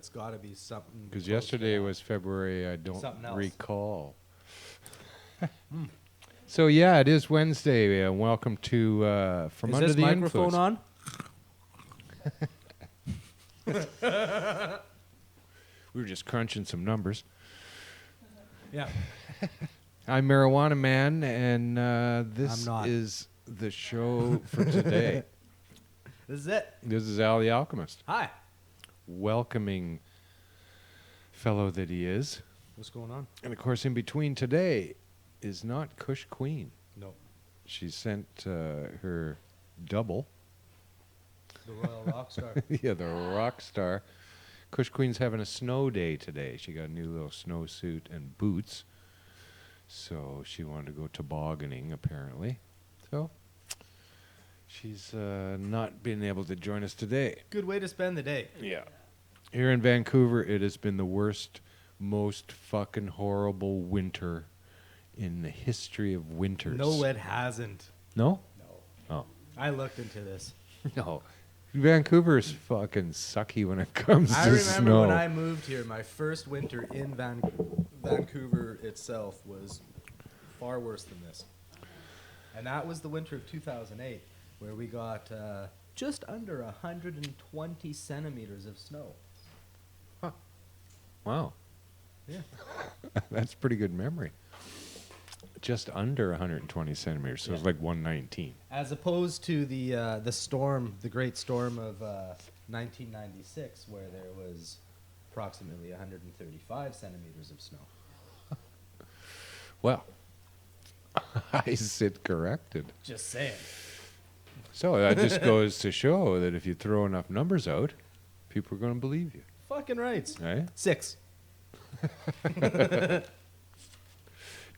It's got to be something. Because close to yesterday that. was February. I don't Something else. recall. So yeah, it is Wednesday. Welcome to From Is Under this the microphone Influence. on? We were just crunching some numbers. Yeah. I'm Marijuana Man, and this I'm not. is the show for today. This is it. This is Al the Alchemist, Hi. welcoming fellow that he is. What's going on? And of course, in between today is not Kush Queen. No. She sent her double. The Royal Rockstar. Yeah, the rock star. Kush Queen's having a snow day today. She got a new little snowsuit and boots. So she wanted to go tobogganing, apparently. So she's not been able to join us today. Good way to spend the day. Yeah. Here in Vancouver, it has been the worst, most fucking horrible winter in the history of winters. No, it hasn't. No? No. Oh. I looked into this. No. Vancouver's fucking sucky when it comes I to remember snow. when I moved here, my first winter in Vancouver itself was far worse than this. And that was the winter of 2008, where we got just under 120 centimeters of snow. Wow. Yeah. That's pretty good memory. Just under 120 centimeters, so it's Yeah. like 119. As opposed to the storm, the great storm of 1996, where there was approximately 135 centimeters of snow. Well, I sit corrected. Just saying. So that just goes to show that if you throw enough numbers out, people are going to believe you, Fucking right. right? 6.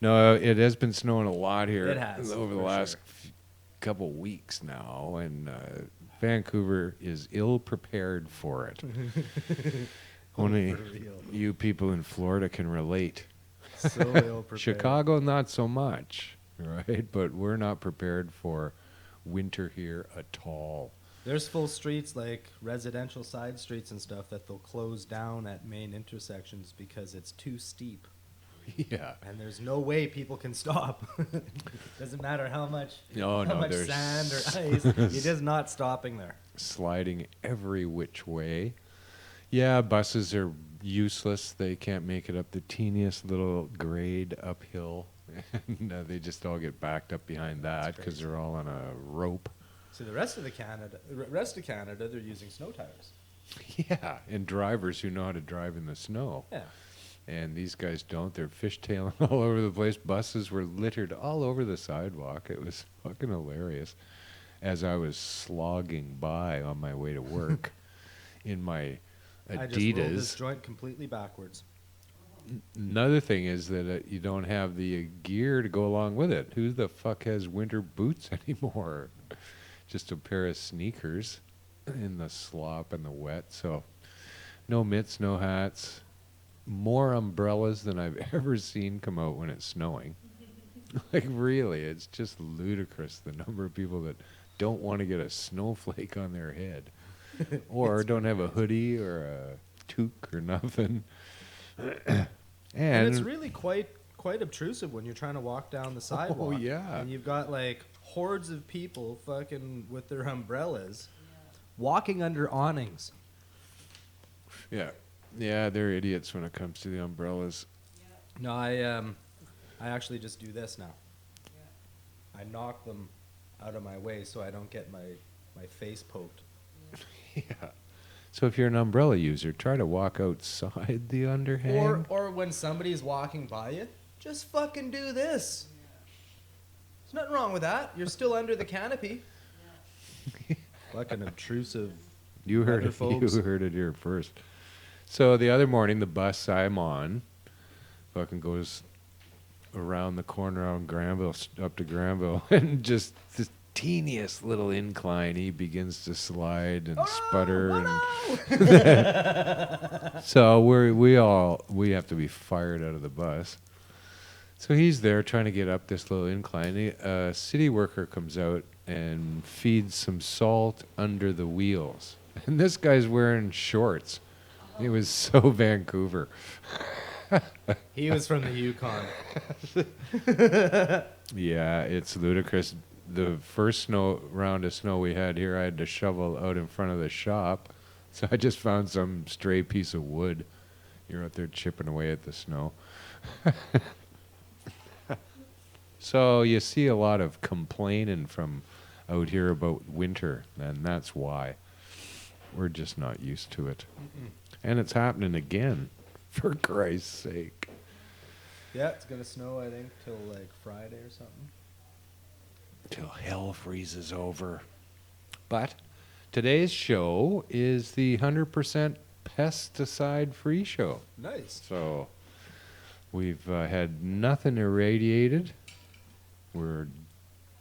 No, it has been snowing a lot here It has, over the for last couple weeks now, and Vancouver is ill prepared for it. Only For real. you people in Florida can relate. So ill prepared. Chicago, not so much, right? But we're not prepared for winter here at all. There's full streets, like residential side streets and stuff, that they'll close down at main intersections because it's too steep. Yeah. And there's no way people can stop. Doesn't matter how much, No, how no, much there's sand or ice. You're just not stopping there. sliding every which way. Yeah, buses are useless. They can't make it up the teeniest little grade uphill. And they just all get backed up behind that because crazy. they're all on a rope. So the rest of Canada, they're using snow tires. Yeah, and drivers who know how to drive in the snow. Yeah. And these guys don't. They're fishtailing all over the place. Buses were littered all over the sidewalk. It was fucking hilarious. As I was slogging by on my way to work in my I just rolled this Adidas. joint completely backwards. Another thing is that you don't have the gear to go along with it. Who the fuck has winter boots anymore? Just a pair of sneakers in the slop and the wet. So no mitts, no hats. More umbrellas than I've ever seen come out when it's snowing. Like, really, it's just ludicrous, the number of people that don't want to get a snowflake on their head. Or don't have a hoodie or a toque or nothing. And it's really quite obtrusive when you're trying to walk down the sidewalk. yeah. And you've got like hordes of people fucking with their umbrellas walking under awnings. Yeah, they're idiots when it comes to the umbrellas. No, I actually just do this now. I knock them out of my way so I don't get my face poked. Yeah. So if you're an umbrella user, try to walk outside the underhang. Or when somebody's walking by you, just fucking do this. There's nothing wrong with that. You're still under the canopy. Fucking obtrusive. You heard it. folks. You heard it here first. So the other morning, the bus I'm on fucking goes around the corner on Granville, up to Granville, and just this teeniest little incline, he begins to slide and sputter. And so we have to be fired out of the bus. So he's there trying to get up this little incline. A city worker comes out and feeds some salt under the wheels. And this guy's wearing shorts. It was so Vancouver. He was from the Yukon. Yeah, it's ludicrous. The first round of snow we had here, I had to shovel out in front of the shop. So I just found some stray piece of wood. You're out there chipping away at the snow. So you see a lot of complaining from out here about winter, and that's why. We're just not used to it. And it's happening again, for Christ's sake. Yeah, it's gonna snow, I think, till like Friday or something. Till hell freezes over. But today's show is the 100% pesticide-free show. Nice. So we've had nothing irradiated. We're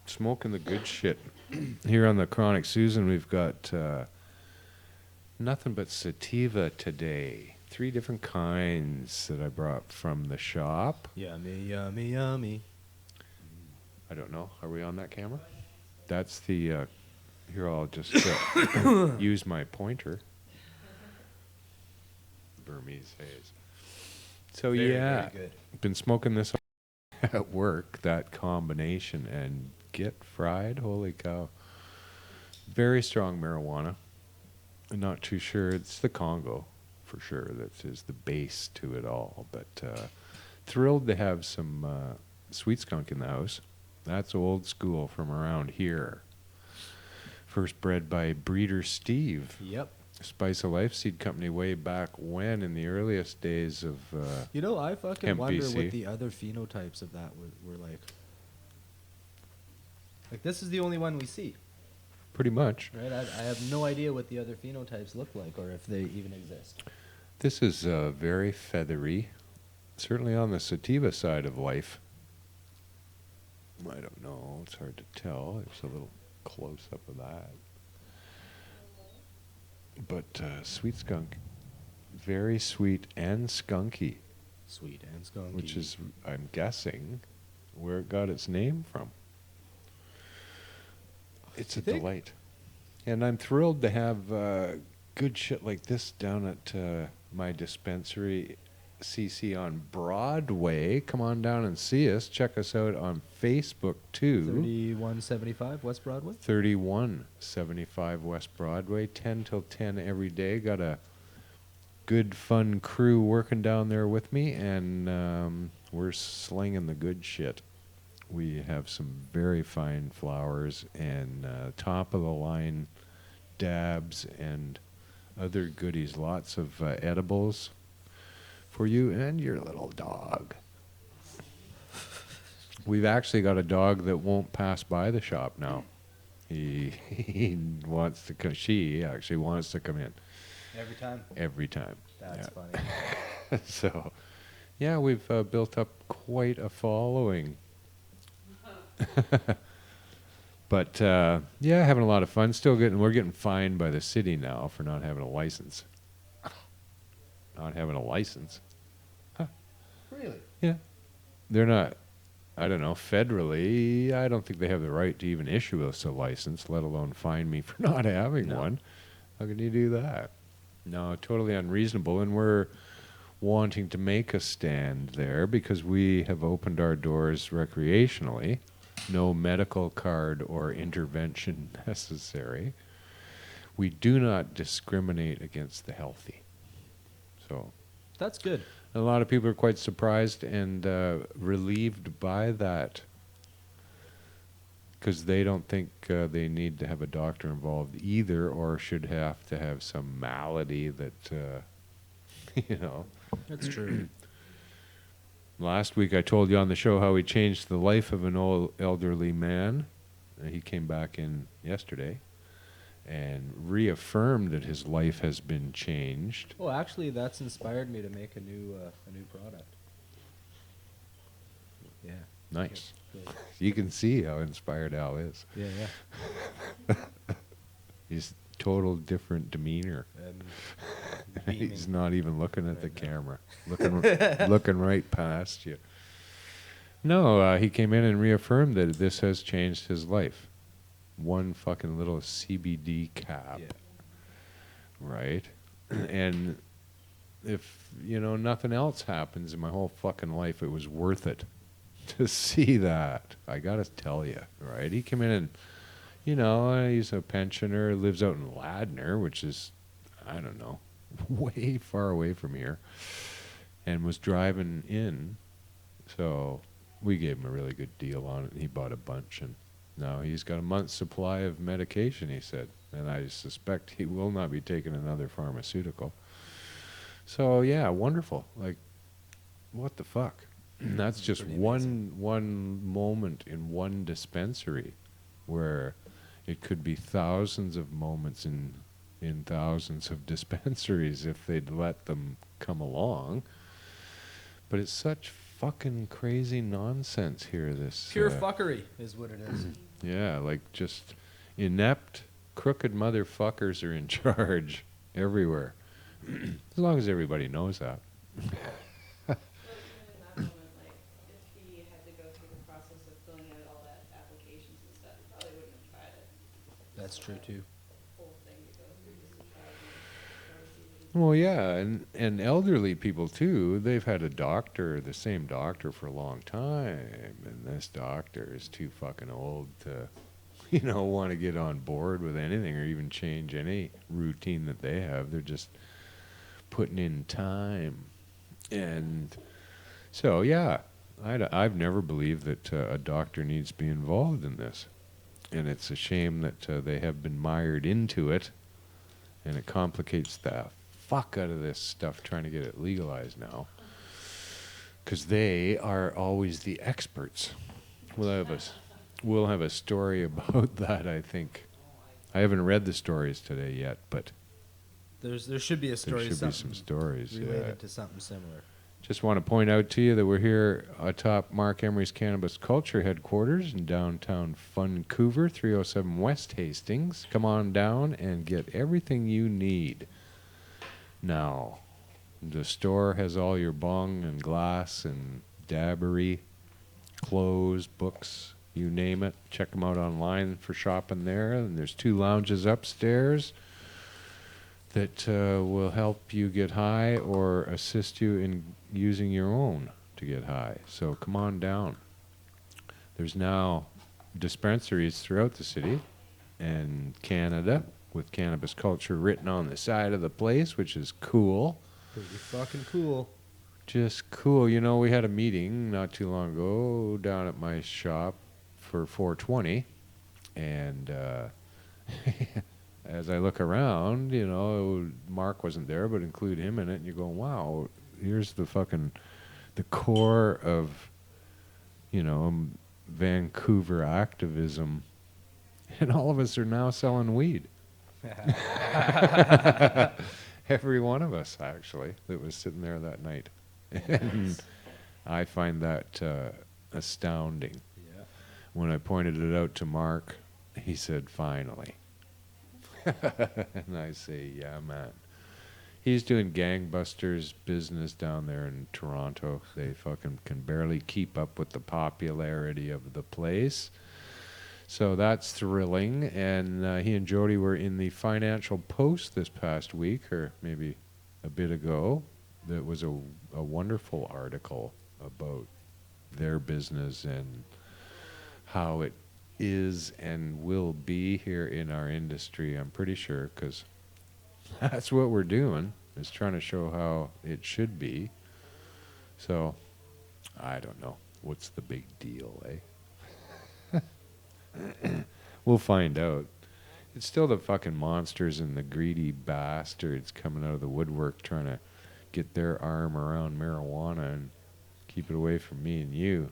smoking the good shit. Here on the Chronic Susan, we've got nothing but sativa today. 3 different kinds that I brought from the shop. Yummy, yummy, yummy. I don't know. Are we on that camera? That's the... here, I'll just use my pointer. Burmese haze. So Very, yeah, very good. been smoking this at work, that combination, and get fried. Holy cow. Very strong marijuana. I'm not too sure. It's the Congo, for sure. That is the base to it all. But thrilled to have some sweet skunk in the house. That's old school from around here. First bred by breeder Steve. Yep. Spice of Life Seed Company way back when, in the earliest days of You know, I fucking Hemp wonder BC. what the other phenotypes of that were like. Like, this is the only one we see, pretty much. right? I have no idea what the other phenotypes look like or if they even exist. This is very feathery, certainly on the sativa side of life. I don't know, it's hard to tell. There's a little close-up of that. But sweet skunk, very sweet and skunky, Sweet and skunky. which is, I'm guessing, where it got its name from. It's a You think? delight. And I'm thrilled to have good shit like this down at my dispensary, CC on Broadway. Come on down and see us. Check us out on Facebook too. 3175 West Broadway. 3175 West Broadway, 10 till 10 every day. Got a good, fun crew working down there with me, and we're slinging the good shit. We have some very fine flowers and top-of-the-line dabs and other goodies. Lots of edibles for you and your little dog. We've actually got a dog that won't pass by the shop now. He wants to come. She actually wants to come in Every time. every time. That's Yeah. funny. So, yeah, we've built up quite a following. But yeah, having a lot of fun. We're getting fined by the city now for not having a license. Not having a license. Huh. Really? Yeah. They're not, I don't know, federally, I don't think they have the right to even issue us a license, let alone fine me for not having No. one. How can you do that? No, totally unreasonable. And we're wanting to make a stand there because we have opened our doors recreationally. No medical card or intervention necessary. We do not discriminate against the healthy. So That's good. a lot of people are quite surprised and relieved by that because they don't think they need to have a doctor involved either, or should have to have some malady that, you know. That's true. Last week I told you on the show how he changed the life of an old elderly man. He came back in yesterday and reaffirmed that his life has been changed. Well, actually, that's inspired me to make a new product. Yeah. Nice. Good. You can see how inspired Al is. Yeah, yeah. He's total different demeanor. And He's not even looking at the Right now. camera, looking right past you. No, he came in and reaffirmed that this has changed his life. One fucking little CBD cap, Yeah. right? And if, nothing else happens in my whole fucking life, it was worth it to see that. I gotta tell you, right? He came in and, he's a pensioner, lives out in Ladner, which is, I don't know, way far away from here, and was driving in. So we gave him a really good deal on it. He bought a bunch, and now he's got a month's supply of medication, he said. And I suspect he will not be taking another pharmaceutical. So, yeah, wonderful. Like, what the fuck? That's just one moment in one dispensary, where it could be thousands of moments in thousands of dispensaries if they'd let them come along. But it's such fucking crazy nonsense here. This pure fuckery is what it is. Yeah, like just inept, crooked motherfuckers are in charge everywhere. As long as everybody knows that. Well, even in that moment, like, if he had to go through the process of filling out all that applications and stuff, he probably wouldn't have tried it. That's true too. Whole thing to go through just to try and see what he Well, yeah, and elderly people too, they've had the same doctor for a long time, and this doctor is too fucking old to, want to get on board with anything or even change any routine that they have. They're just putting in time. And so, yeah, I've never believed that a doctor needs to be involved in this. And it's a shame that they have been mired into it, and it complicates the fuck out of this stuff trying to get it legalized now, because they are always the experts. We'll have a story about that, I think. I haven't read the stories today yet, but There should be a story. there should be some stories. related Yeah. to something similar. Just want to point out to you that we're here atop Mark Emery's Cannabis Culture headquarters in downtown Vancouver, 307 West Hastings. Come on down and get everything you need. Now, the store has all your bong and glass and dabbery, clothes, books, you name it. Check them out online for shopping there. And there's 2 lounges upstairs that will help you get high or assist you in using your own to get high. So come on down. There's now dispensaries throughout the city and Canada with cannabis culture written on the side of the place, which is cool. Pretty fucking cool. Just cool. We had a meeting not too long ago down at my shop for 420, and as I look around, Mark wasn't there, but include him in it, and you're going, wow, here's the core of, Vancouver activism, and all of us are now selling weed. Every one of us, actually, that was sitting there that night. And I find that astounding. Yeah. When I pointed it out to Mark, he said, finally. And I say, yeah, man. He's doing gangbusters business down there in Toronto. They fucking can barely keep up with the popularity of the place. So that's thrilling. And he and Jody were in the Financial Post this past week, or maybe a bit ago. That was a wonderful article about their business and how it is and will be here in our industry, I'm pretty sure, because that's what we're doing, is trying to show how it should be. So, I don't know. What's the big deal, eh? We'll find out. It's still the fucking monsters and the greedy bastards coming out of the woodwork trying to get their arm around marijuana and keep it away from me and you.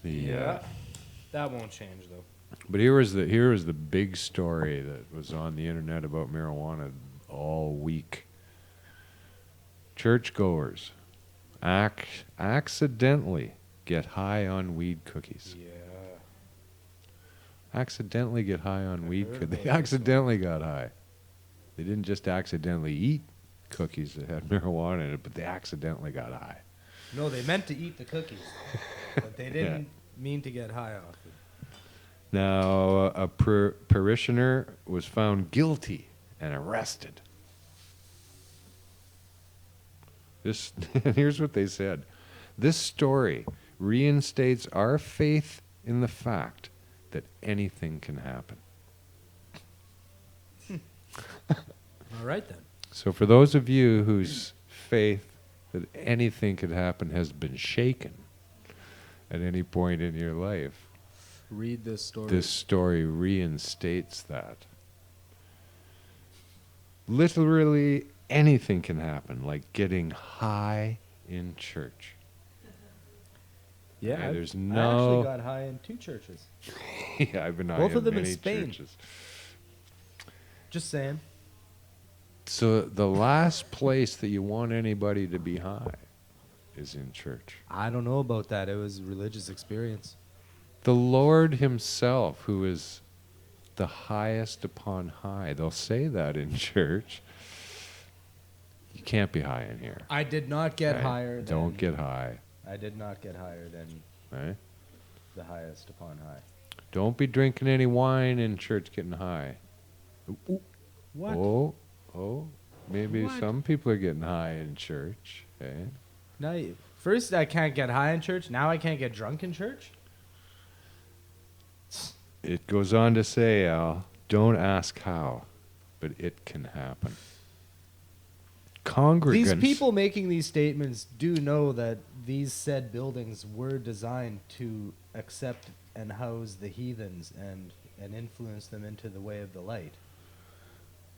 That won't change though. But here was the big story that was on the internet about marijuana all week. Churchgoers accidentally get high on weed cookies. Yeah. Accidentally get high on weed heard cookies. about They this accidentally got high. They didn't just accidentally eat cookies that had marijuana in it, but they accidentally got high. No, they meant to eat the cookies, but they didn't mean to get high off it. Now, a parishioner was found guilty and arrested. This, and here's what they said. This story reinstates our faith in the fact that anything can happen. All right then. So for those of you whose faith that anything could happen has been shaken at any point in your life, Read this story. this story reinstates that. Literally anything can happen, like getting high in church. Yeah, there's I no- actually got high in 2 churches. Yeah, I've been high Both in of them in many Spain. churches. Just saying. So the last place that you want anybody to be high is in church. I don't know about that. It was a religious experience. The Lord himself, who is the highest upon high, they'll say that in church. You can't be high in here. I did not get Okay? higher than... Don't get high. I did not get higher than Right? the highest upon high. Don't be drinking any wine in church getting high. What? Oh, maybe What? some people are getting high in church. Okay? Now, first I can't get high in church. Now I can't get drunk in church? It goes on to say, Al, don't ask how, but it can happen. Congregants. These people making these statements do know that these said buildings were designed to accept and house the heathens and influence them into the way of the light.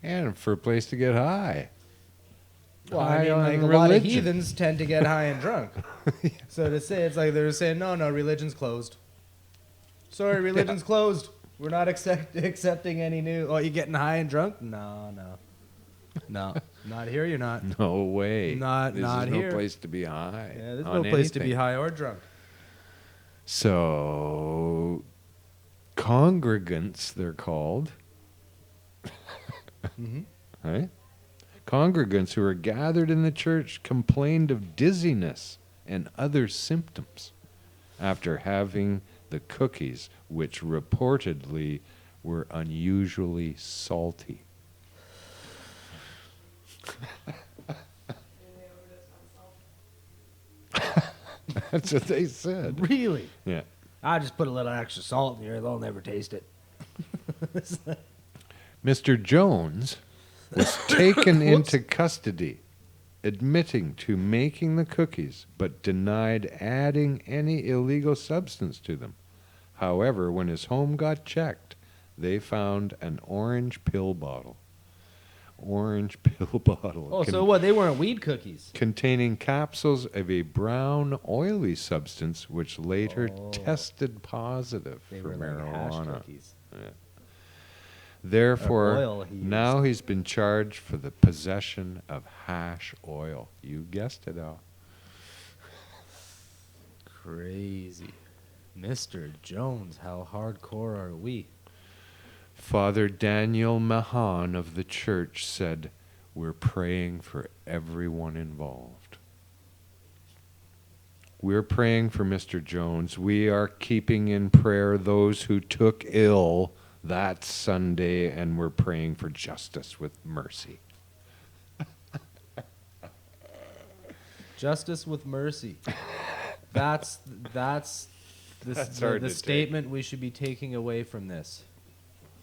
And for a place to get high. Well, High I mean, on like a lot of religion. heathens tend to get high and drunk. So to say, it's like they're saying, no, religion's closed. Sorry, religion's closed. We're not accepting any new. Oh, you getting high and drunk? No, not here. You're not. No way. Not this is here. no place to be high. Yeah, there's on no place to be anything. high or drunk. So, congregants, they're called. Mm-hmm. Right? Congregants who were gathered in the church complained of dizziness and other symptoms after having the cookies, which reportedly were unusually salty. That's what they said. Really? Yeah. I just put a little extra salt in here. They'll never taste it. Mr. Jones was taken into custody, admitting to making the cookies, but denied adding any illegal substance to them. However, when his home got checked, they found an orange pill bottle. Orange pill bottle. Oh, so what? They weren't weed cookies. Containing capsules of a brown, oily substance which later Oh. tested positive They for were like hash marijuana. cookies. Therefore, oil he now he's been charged for the possession of hash oil. You guessed it, Al. Crazy. Mr. Jones, how hardcore are we? Father Daniel Mahan of the church said, "We're praying for everyone involved. We're praying for Mr. Jones. We are keeping in prayer those who took ill that Sunday, and we're praying for justice with mercy." Justice with mercy. That's That's hard the to take. statement we should be taking away from this.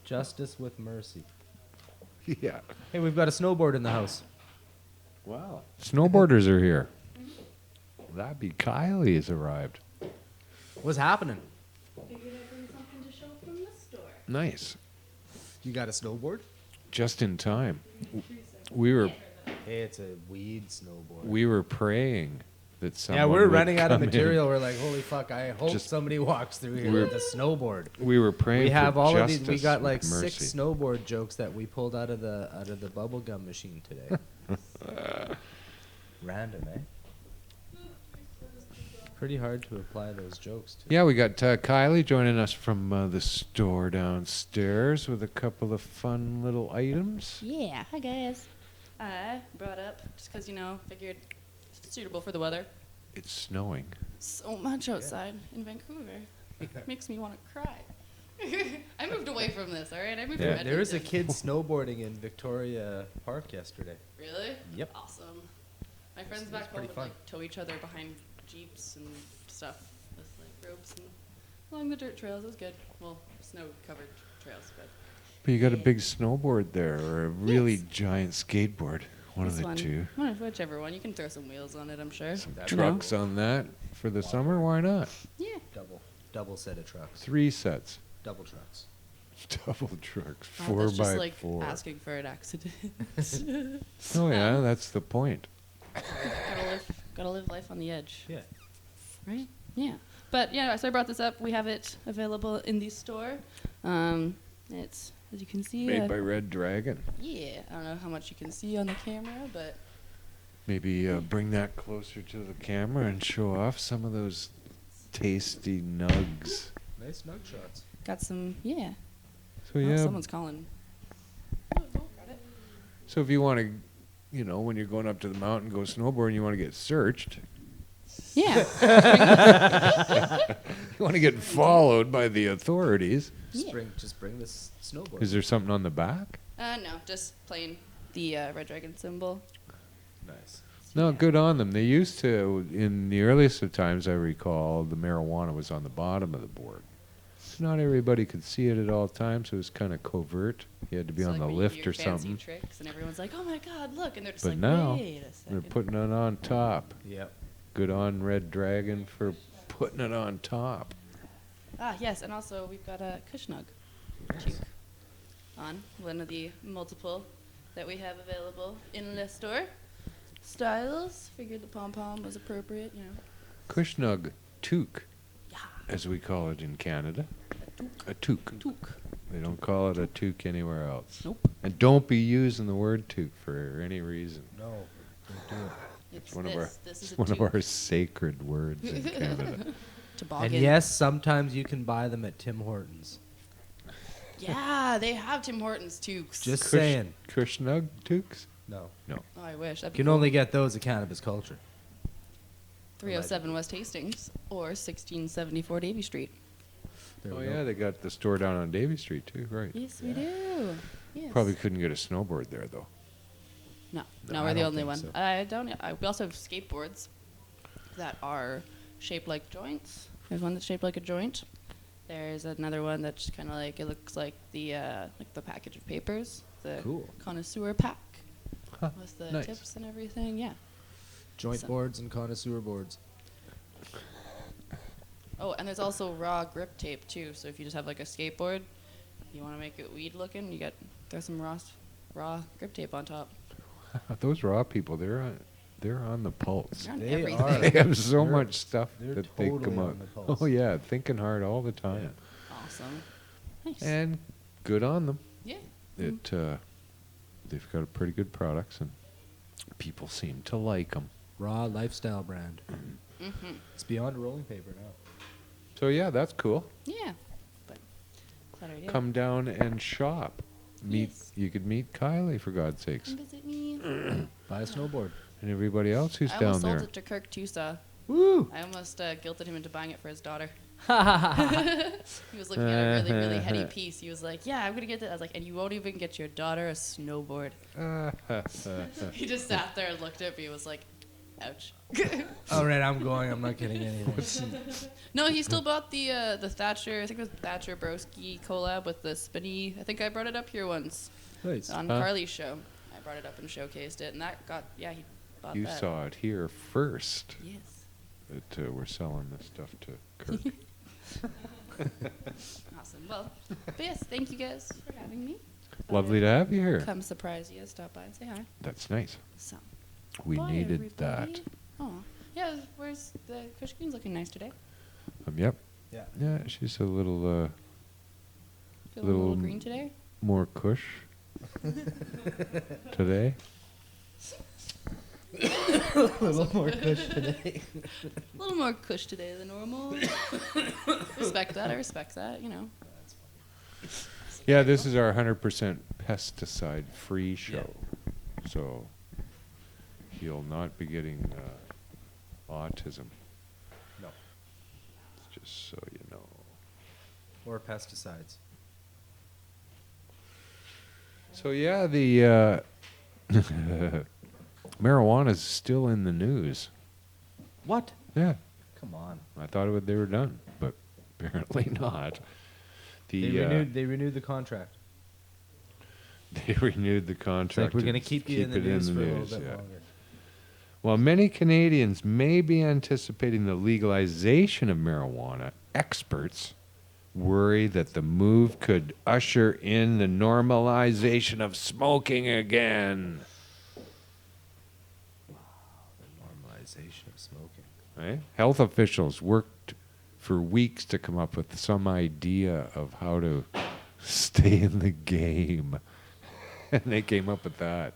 Justice with mercy. Yeah. Hey, we've got a snowboard in the house. Wow. Snowboarders are here. That be Kylie has arrived. What's happening? Figured I'd bring something to show from the store. Nice. You got a snowboard? Just in time. We were Hey, it's a weed snowboard. we were praying that someone Yeah, we're would running out of come in. material. We're like, holy fuck! I hope Just- somebody walks through here we're- with a snowboard. We were praying We for have all of these. We justice got with like mercy. 6 snowboard jokes that we pulled out of the bubble gum machine today. Random, eh? Pretty hard to apply those jokes to. Yeah, we got Kylie joining us from the store downstairs with a couple of fun little items. Yeah, hi guys. I brought up, just because, figured it's suitable for the weather. It's snowing. So much outside in Vancouver. Makes me want to cry. I moved away from this, all right? I moved Yeah. from There was a Edmonton. kid snowboarding in Victoria Park yesterday. Really? Yep. Awesome. My friends It's back home pretty would fun. like tow each other behind jeeps and stuff with like ropes and along the dirt trails. It was good. Well, snow-covered trails, but But you got a big snowboard there, or a really Yes. giant skateboard. One of this the one, two. whichever one. You can throw some wheels on it, I'm sure. Some That- trucks on that for the summer. Why not? Yeah. Double set of trucks. 3 sets. Double trucks. Double trucks. Oh, 4 that's just by like 4. asking for an accident. Oh yeah, that's the point. gotta live life on the edge. Yeah. Right? Yeah. But yeah, so I brought this up. We have it available in the store. It's, as you can see, Made by Red Dragon. yeah, I don't know how much you can see on the camera, but Maybe bring that closer to the camera and show off some of those tasty nugs. Nice nug shots. got some, yeah. So Oh, yeah. someone's calling. Oh, got it. So if you want to, you know, when you're going up to the mountain, go snowboarding, you want to get searched. Yeah. You want to get followed by the authorities. Just Yeah. bring this snowboard. Is there something on the back? No, just plain the Red Dragon symbol. Nice. No, Yeah. good on them. They used to, in the earliest of times, I recall, the marijuana was on the bottom of the board. So not everybody could see it at all times. So it was kind of covert. You had to be It's on like the when you lift do your or fancy something. tricks, and everyone's like, "Oh my God, look!" And they're just But like, now, "Wait a they're second." putting it on top. Yep. Good on Red Dragon for putting it on top. Ah, yes, and also we've got a Kushnug cheek on one of the multiple that we have available in the store. Styles, figured the pom pom was appropriate, you know. Kushnug toque, Yeah, as we call it in Canada. a toque. A toque. Toque. They don't call it a toque anywhere else. Nope. And don't be using the word toque for any reason. No. Don't do it. It's One of this. This is a One of toque. our sacred words in Canada. Toboggan. And yes, sometimes you can buy them at Tim Hortons. Yeah, they have Tim Hortons toques. Just saying. Kushnug toques? No. No. Oh, I wish. That'd You be can cool. only get those at Cannabis Culture. 307 West Hastings or 1674 Davie Street. There Oh we yeah, go. they got the store down on Davie Street too, right? Yes, we do. Yes. Probably couldn't get a snowboard there though. No, No, no, I we're the don't only think one. so. I don't. We also have skateboards that are shaped like joints. There's one that's shaped like a joint. There's another one that's kind of like, it looks like the package of papers, the Cool. connoisseur pack Huh, with the nice. tips and everything. Yeah. Joint So- boards and connoisseur boards. Oh, and there's also raw grip tape too. So if you just have like a skateboard, you want to make it weed looking, you throw some raw grip tape on top. Those raw people, they're on the pulse. They're on They everything. are. They have so They're- much stuff they're that they come totally up. on the pulse. Oh yeah, thinking hard all the time. Awesome. Nice. And good on them. yeah. It they've got a pretty good products and people seem to like them. Raw lifestyle brand. Mm-hmm. It's beyond rolling paper now. So yeah, that's cool. Yeah. But glad I did. Come down and shop. Meet Yes. You could meet Kylie for God's sakes, Come visit me. Buy a snowboard. and everybody else who's I down almost there. sold it to Kirk Tusa. Woo! I almost guilted him into buying it for his daughter. He was looking at a really, really heady piece. He was like, "Yeah, I'm gonna get that." I was like, "And you won't even get your daughter a snowboard." He just sat there and looked at me. and was like, "Ouch." All right, I'm going. I'm not getting anything. No, he still bought the Thatcher. I think it was Thatcher Broski collab with the Spinny. I think I brought it up here once Nice. on Huh? Carly's show. I brought it up and showcased it, and that got he bought You that. saw it here first. Yes. That we're selling this stuff to Kirk. Awesome. Well, but yes, thank you guys for having me. Lovely to have you here. Come surprise you, stop by and say hi. That's nice. So. We bye, needed everybody. that. Oh, yeah. Where's the Kush Queen's looking nice today? Yep. Yeah. Yeah, she's a little Feeling a little Little- green today. more cush today. A little more push today. A little more Kush today than normal. Respect that. I respect that. You know. Yeah, this is our 100% pesticide-free show, so you'll not be getting autism. No. Just so you know. Or pesticides. So yeah, the Marijuana's still in the news. What? Yeah. Come on. I thought they were done, but apparently not. They renewed the contract. They renewed the It's contract. like we're gonna keep you in the news for a little bit longer. While many Canadians may be anticipating the legalization of marijuana, experts worry that the move could usher in the normalization of smoking again. Normalization of smoking. Right? Health officials worked for weeks to come up with some idea of how to stay in the game. And they came up with that.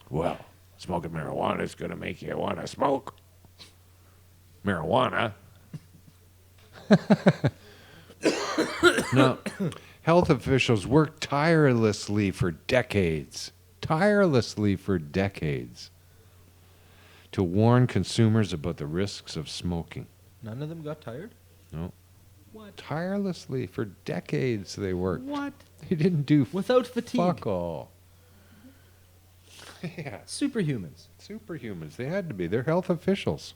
Well, smoking marijuana is going to make you want to smoke marijuana. No, health officials worked tirelessly for decades to warn consumers about the risks of smoking. None of them got tired? No. What? Tirelessly for decades they worked. What? They didn't do Without fatigue. fuck all. Yeah. Superhumans. Superhumans. They had to be. They're health officials.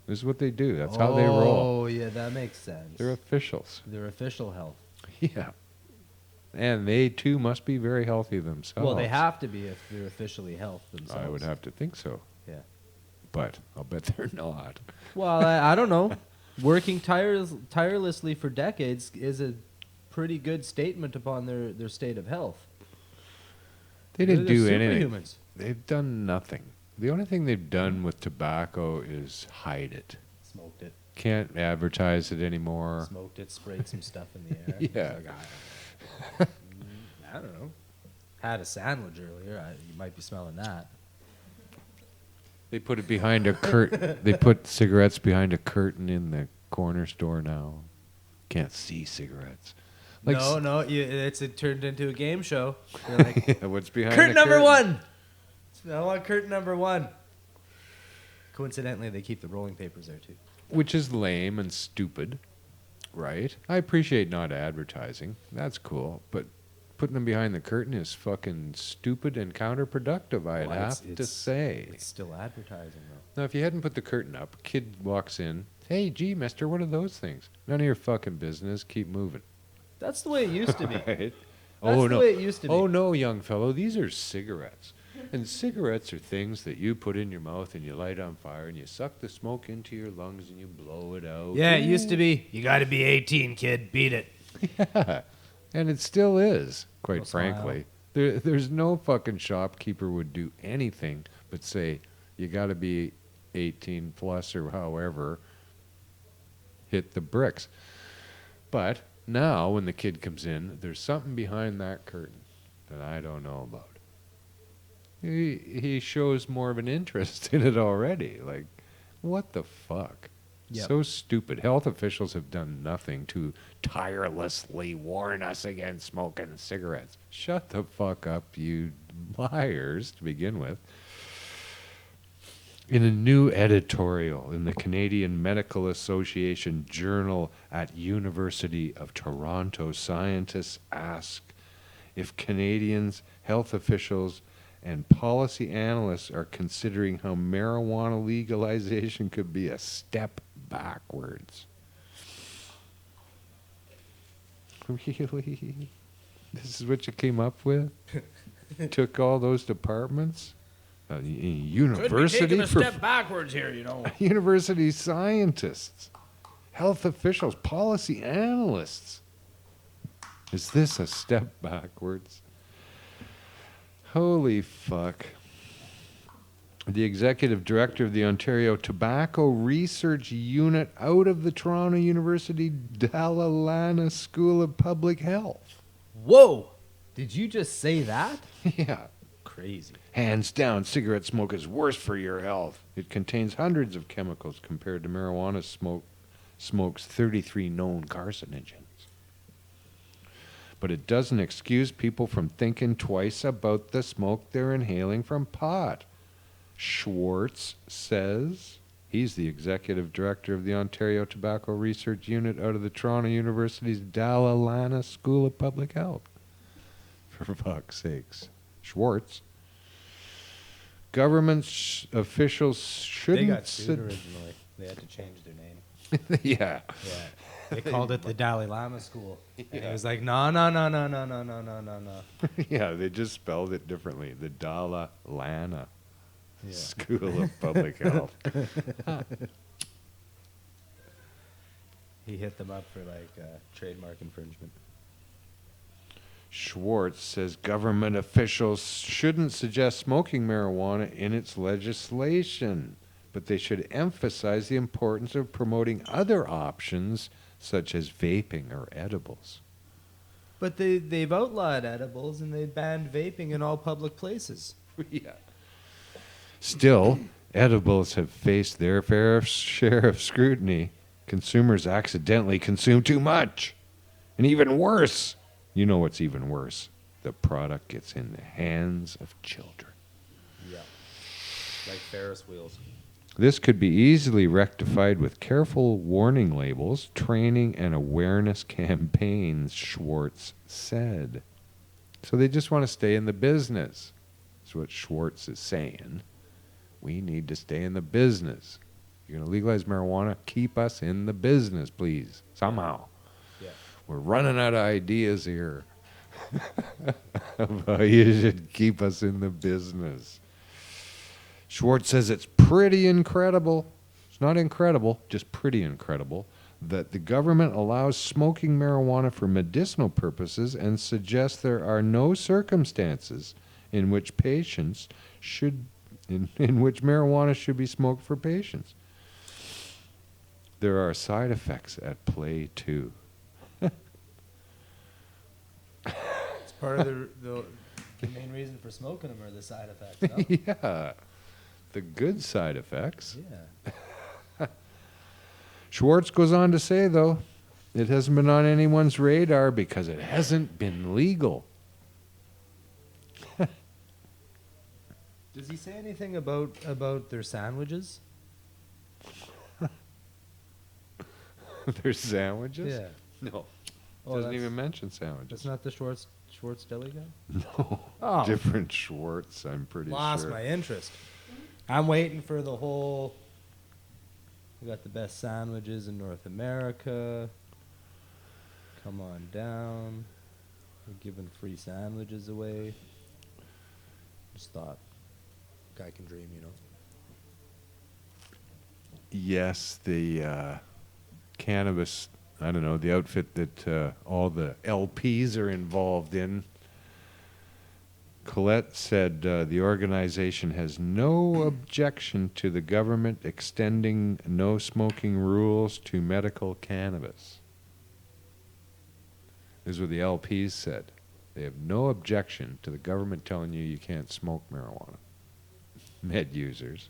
This is what they do. That's how they roll. Oh, yeah, that makes sense. They're officials. They're official health. Yeah. And they, too, must be very healthy themselves. Well, they have to be if they're officially health themselves. I would have to think so. Yeah. But I'll bet they're not. Well, I don't know. Working tirelessly for decades is a pretty good statement upon their state of health. They didn't They're do anything. superhumans. They've done nothing. The only thing they've done with tobacco is hide it. Smoked it. Can't advertise it anymore. Smoked it, sprayed some stuff in the air. Yeah. It's like, I don't know. Had a sandwich earlier. You might be smelling that. They put it behind a curtain. They put cigarettes behind a curtain in the corner store now. Can't see cigarettes. Like No, it turned into a game show. You're like, yeah, what's behind curtain the number curtain? 1. I want curtain number 1. Coincidentally, they keep the rolling papers there too. Which is lame and stupid, right? I appreciate not advertising. That's cool. But putting them behind the curtain is fucking stupid and counterproductive, I'd Well, have to say. It's still advertising, though. Now, if you hadn't put the curtain up, a kid walks in, hey, gee, mister, what are those things? None of your fucking business. Keep moving. That's the way it used to be. Right? That's the way it used to be. Oh, no, young fellow, these are cigarettes. And cigarettes are things that you put in your mouth and you light on fire and you suck the smoke into your lungs and you blow it out. Yeah, it used to be. You got to be 18, kid. Beat it. Yeah, and it still is, quite Don't smile. frankly. There's no fucking shopkeeper would do anything but say, you got to be 18 plus or however, hit the bricks. But now when the kid comes in, there's something behind that curtain that I don't know about. He shows more of an interest in it already. Like, what the fuck? Yep. So stupid. Health officials have done nothing to tirelessly warn us against smoking cigarettes. Shut the fuck up, you liars, to begin with. In a new editorial in the Canadian Medical Association Journal at University of Toronto, scientists ask if Canadians, health officials, and policy analysts are considering how marijuana legalization could be a step backwards. Really? This is what you came up with? Took all those departments? University Could be taking a step backwards here, you know. University scientists, health officials, policy analysts. Is this a step backwards? Holy fuck. The executive director of the Ontario Tobacco Research Unit out of the Toronto University Dalalana School of Public Health. Whoa! Did you just say that? Yeah. Crazy. Hands down, cigarette smoke is worse for your health. It contains hundreds of chemicals compared to marijuana smoke's 33 known carcinogens. But it doesn't excuse people from thinking twice about the smoke they're inhaling from pot. Schwartz says, he's the executive director of the Ontario Tobacco Research Unit out of the Toronto University's Dalalana School of Public Health. For fuck's sakes. Schwartz. government officials They shouldn't... got sued originally. They had to change their name. Yeah. Yeah. They called it the Dalai Lama School. And it Yeah. was like, no, no, no, no, no, no, no, no, no, no. Yeah, they just spelled it differently. The Dalai Lama Yeah. School of Public Health. He hit them up for like trademark infringement. Schwartz says government officials shouldn't suggest smoking marijuana in its legislation, but they should emphasize the importance of promoting other options such as vaping or edibles. But they've outlawed edibles and they banned vaping in all public places. Yeah. Still, edibles have faced their fair share of scrutiny. Consumers accidentally consume too much. And even worse, you know what's even worse? The product gets in the hands of children. Yeah. Like Ferris wheels. This could be easily rectified with careful warning labels, training, and awareness campaigns, Schwartz said. So they just want to stay in the business. That's what Schwartz is saying. We need to stay in the business. You're going to legalize marijuana? Keep us in the business, please. Somehow. Yeah. We're running out of ideas here. You should keep us in the business. Schwartz says it's pretty incredible. It's not incredible, just pretty incredible, that the government allows smoking marijuana for medicinal purposes and suggests there are no circumstances in which patients should, in which marijuana should be smoked for patients. There are side effects at play too. It's part of the main reason for smoking them are the side effects. No? Yeah, the good side effects. Yeah. Schwartz goes on to say, though, it hasn't been on anyone's radar because it hasn't been legal. Does he say anything about their sandwiches? Their sandwiches? Yeah. No. Oh, Doesn't that's- even mention sandwiches. That's not the Schwartz deli guy? No. Oh. Different Schwartz, I'm pretty Lost sure. my interest. I'm waiting for the whole. We got the best sandwiches in North America. Come on down. We're giving free sandwiches away. Just thought, guy can dream, you know. Yes, the cannabis, I don't know, the outfit that all the LPs are involved in. Colette said the organization has no objection to the government extending no smoking rules to medical cannabis. This is what the LPs said. They have no objection to the government telling you can't smoke marijuana. Med users.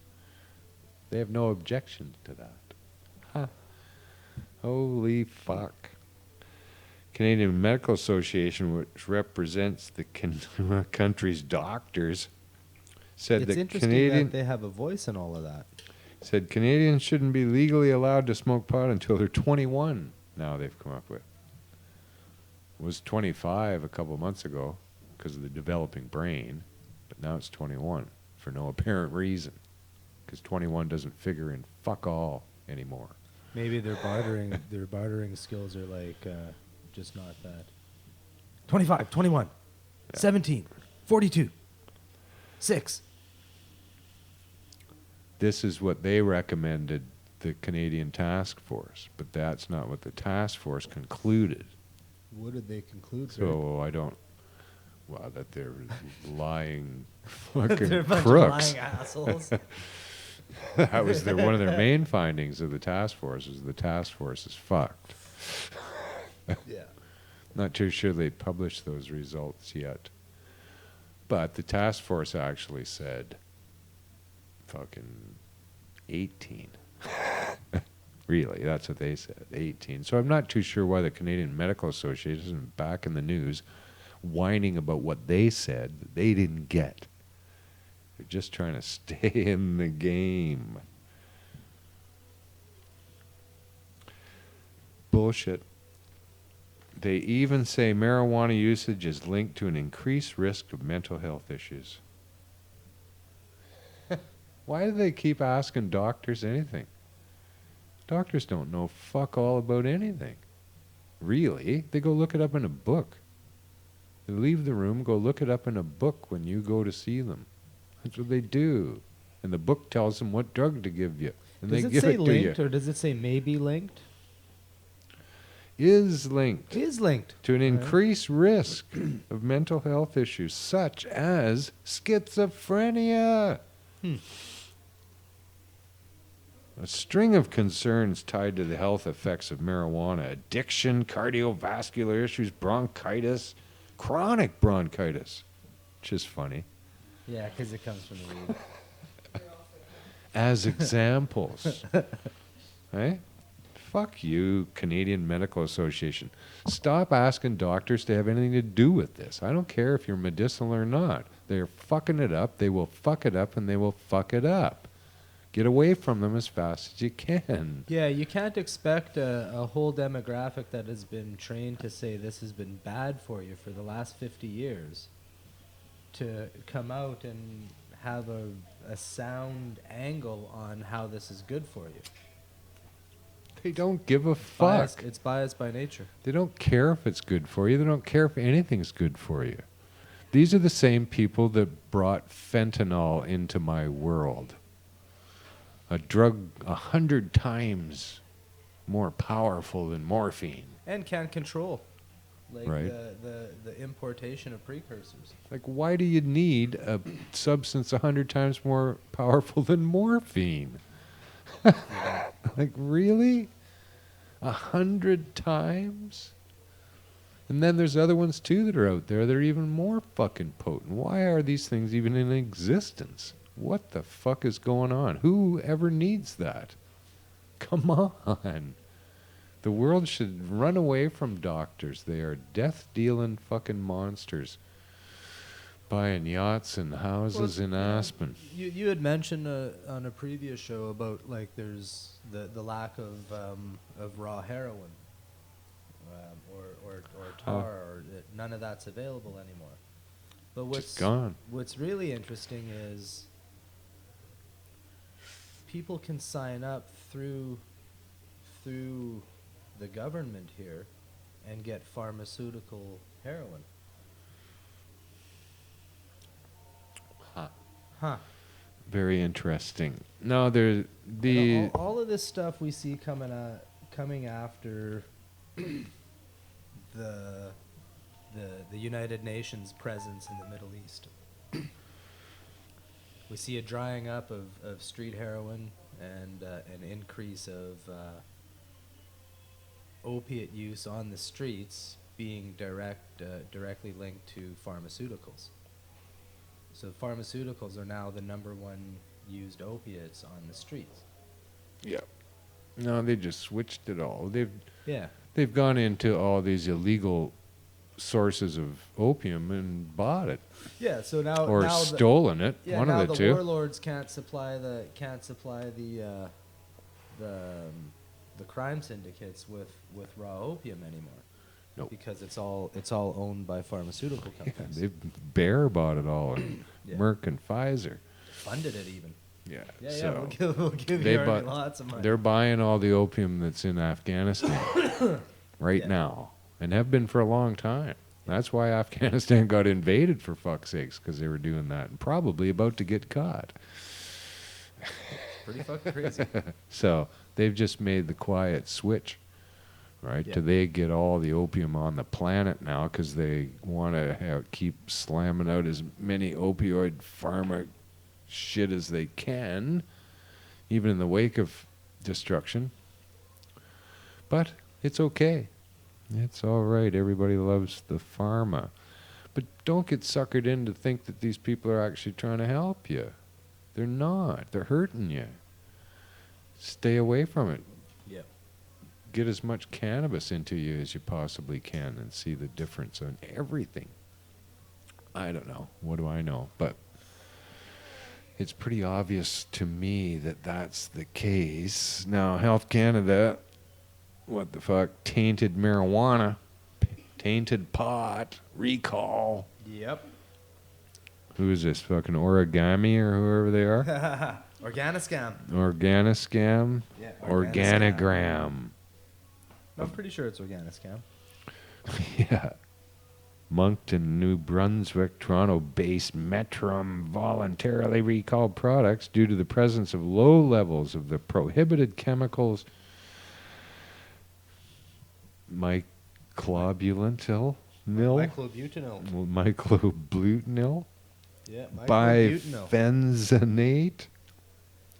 They have no objection to that. Huh. Holy fuck. Canadian Medical Association, which represents the country's doctors, said It's that interesting Canadian that they have a voice in all of that. said Canadians shouldn't be legally allowed to smoke pot until they're 21. Now they've come up with. It was 25 a couple months ago because of the developing brain, but now it's 21 for no apparent reason because 21 doesn't figure in fuck all anymore. Maybe their bartering skills are like just not that. 25, 21, Yeah. 17, 42, 6. This is what they recommended the Canadian task force, but that's not what the task force concluded. What did they conclude? So I don't. Well, that they're lying fucking They're a bunch crooks. of lying assholes. That was one of their main findings of the task force. Is the task force is fucked. Yeah. Not too sure they published those results yet. But the task force actually said fucking 18. Really, that's what they said, 18. So I'm not too sure why the Canadian Medical Association isn't back in the news whining about what they said that they didn't get. They're just trying to stay in the game. Bullshit. They even say marijuana usage is linked to an increased risk of mental health issues. Why do they keep asking doctors anything? Doctors don't know fuck all about anything. Really? They go look it up in a book. They leave the room, go look it up in a book when you go to see them. That's what they do. And the book tells them what drug to give you. And Does they it give say it to linked you. or does it say maybe linked? Is linked Is linked. to an Right. increased risk of mental health issues such as schizophrenia. A string of concerns tied to the health effects of marijuana: addiction, cardiovascular issues, bronchitis, chronic bronchitis, which is funny, Yeah, because it comes from the weed. as examples. Right? Fuck you, Canadian Medical Association. Stop asking doctors to have anything to do with this. I don't care if you're medicinal or not. They're fucking it up. They will fuck it up, and they will fuck it up. Get away from them as fast as you can. Yeah, you can't expect a whole demographic that has been trained to say this has been bad for you for the last 50 years to come out and have a sound angle on how this is good for you. They don't give a fuck. It's biased by nature. They don't care if it's good for you. They don't care if anything's good for you. These are the same people that brought fentanyl into my world. A drug 100 times more powerful than morphine. And can't control. Like Right. the importation of precursors. Like, why do you need a substance 100 times more powerful than morphine? Like, really? 100 times? And then there's other ones too that are out there that are even more fucking potent. Why are these things even in existence? What the fuck is going on? Who ever needs that? Come on. The world should run away from doctors. They are death-dealing fucking monsters. Buying yachts and houses in Aspen. You had mentioned on a previous show about like there's the lack of raw heroin or tar or none of that's available anymore. But Just gone. What's really interesting is people can sign up through the government here and get pharmaceutical heroin. Huh. Very interesting. No, there the all of this stuff we see coming after the United Nations presence in the Middle East. We see a drying up of street heroin and an increase of opiate use on the streets being directly linked to pharmaceuticals. So pharmaceuticals are now the number one used opiates on the streets. yeah. No, they just switched it all. Yeah. They've gone into all these illegal sources of opium and bought it Yeah. So now or now stolen it. Yeah, One now of the the two. warlords can't supply the crime syndicates with raw opium anymore. Nope. Because it's all owned by pharmaceutical companies. They've Bear bought it all, and Yeah. Merck and Pfizer. Funded it even. Yeah. Yeah, so we'll give they you bought- lots of money. they're buying all the opium that's in Afghanistan right Yeah. now, and have been for a long time. That's why Afghanistan got invaded, for fuck's sakes, because they were doing that and probably about to get caught. Pretty fucking crazy. So they've just made the quiet switch, right? Yeah. To they get all the opium on the planet now because they want to keep slamming out as many opioid pharma shit as they can, even in the wake of destruction. But it's okay. It's all right. Everybody loves the pharma. But don't get suckered in to think that these people are actually trying to help you. They're not. They're hurting you. Stay away from it. Yep. Get as much cannabis into you as you possibly can and see the difference on everything. I don't know. What do I know? But it's pretty obvious to me that that's the case. Now, Health Canada, what the fuck? Tainted marijuana, tainted pot, recall. Yep. Who is this? Fucking Origami or whoever they are? Organoscam. Organoscam. Yeah. Organogram. I'm pretty sure it's Organoscam. Yeah. Moncton, New Brunswick, Toronto-based Metrum voluntarily recalled products due to the presence of low levels of the prohibited chemicals myclobutanil, myclobutanil, Yeah, myclobutanil. bifenzonate,